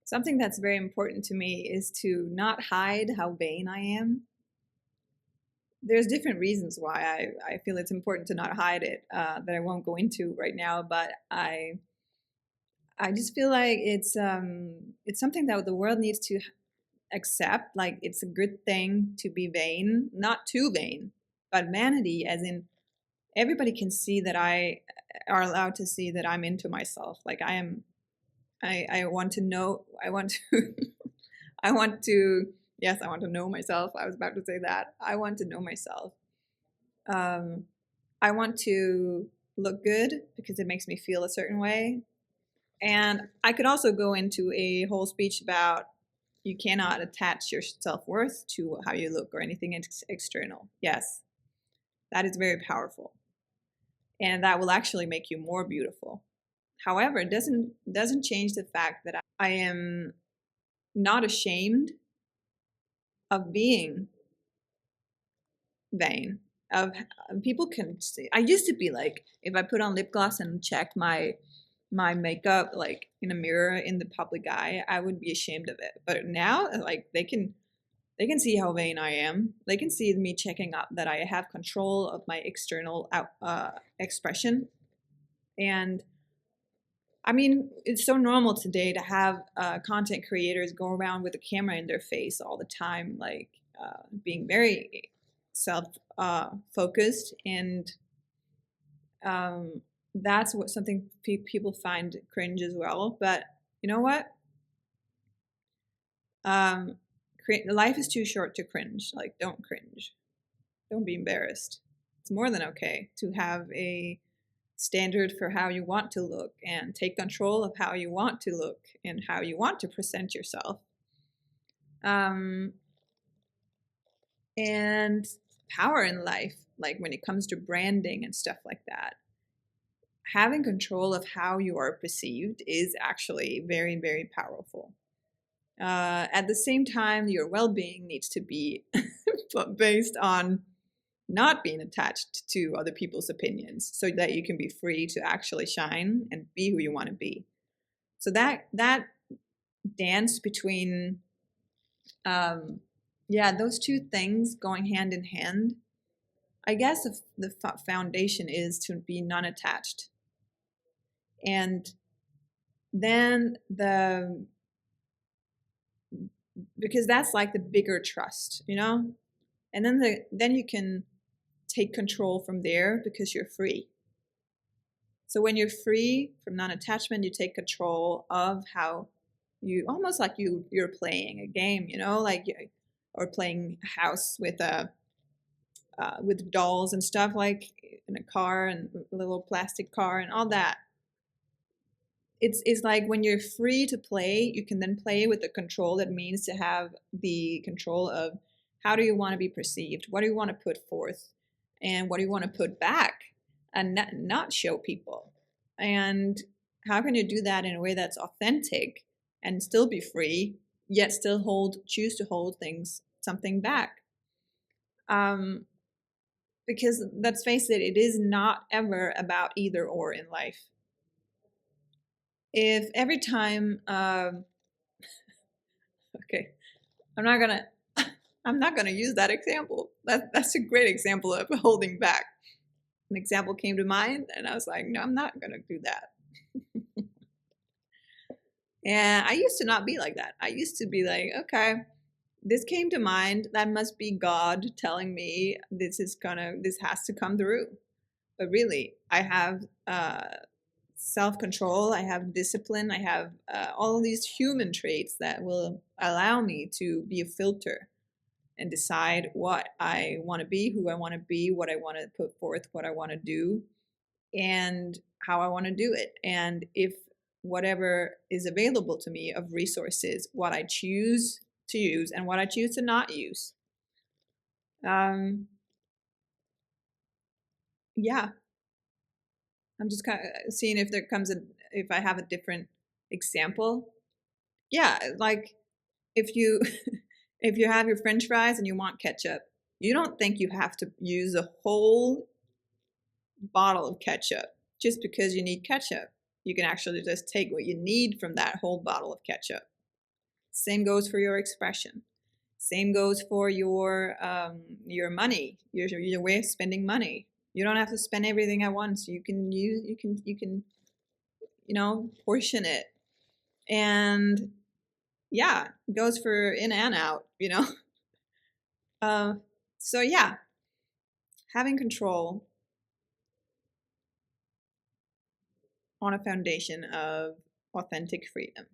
Something that's very important to me is to not hide how vain I am. There's different reasons why I feel it's important to not hide it that I won't go into right now, but I just feel like it's something that the world needs to accept. Like it's a good thing to be vain, not too vain, but vanity, as in everybody can see that I are allowed to see that I'm into myself. Like I am. I want to know. I want to. I want to. Yes, I want to know myself. I was about to say that. I want to know myself. Um, I want to look good because it makes me feel a certain way. And I could also go into a whole speech about you cannot attach your self-worth to how you look or anything external. Yes, that is very powerful. And that will actually make you more beautiful. However, it doesn't change the fact that I am not ashamed of being vain. Of people can see. I used to be like, if I put on lip gloss and checked my makeup like in a mirror in the public eye, I would be ashamed of it. But now, like they can see how vain I am. They can see me checking up that I have control of my external expression. And I mean, it's so normal today to have content creators go around with a camera in their face all the time, like being very self focused, and that's what something people find cringe as well. But you know what? Um, life is too short to cringe. Like, don't cringe. Don't be embarrassed. It's more than okay to have a standard for how you want to look and take control of how you want to look and how you want to present yourself. And power in life, like when it comes to branding and stuff like that, having control of how you are perceived is actually very, very powerful. At the same time, your well-being needs to be based on not being attached to other people's opinions, so that you can be free to actually shine and be who you want to be. So that dance between those two things going hand in hand, I guess if the foundation is to be non-attached, and then because that's like the bigger trust, and then you can take control from there because you're free. So when you're free from non-attachment, you take control of how you, almost like you're playing a game, or playing house with dolls and stuff, like in a car and a little plastic car and all that. It's like when you're free to play, you can then play with the control that means to have the control of how do you want to be perceived, what do you want to put forth, and what do you want to put back and not show people. And how can you do that in a way that's authentic and still be free, yet still choose to hold something back? Because let's face it, it is not ever about either or in life. If every time, okay, I'm not gonna use that example. That's a great example of holding back. An example came to mind, and I was like, no, I'm not gonna do that. And I used to not be like that. I used to be like, okay, this came to mind. That must be God telling me this has to come through. But really, I have self-control, I have discipline, I have all these human traits that will allow me to be a filter and decide what I want to be, who I want to be, what I want to put forth, what I want to do, and how I want to do it. And if whatever is available to me of resources, what I choose to use and what I choose to not use. Yeah, I'm just kind of seeing if if I have a different example. Yeah, like if you if you have your French fries and you want ketchup, you don't think you have to use a whole bottle of ketchup just because you need ketchup. You can actually just take what you need from that whole bottle of ketchup. Same goes for your expression. Same goes for your money, your way of spending money. You don't have to spend everything at once. You can portion it. And yeah, it goes for in and out, so yeah, having control on a foundation of authentic freedom.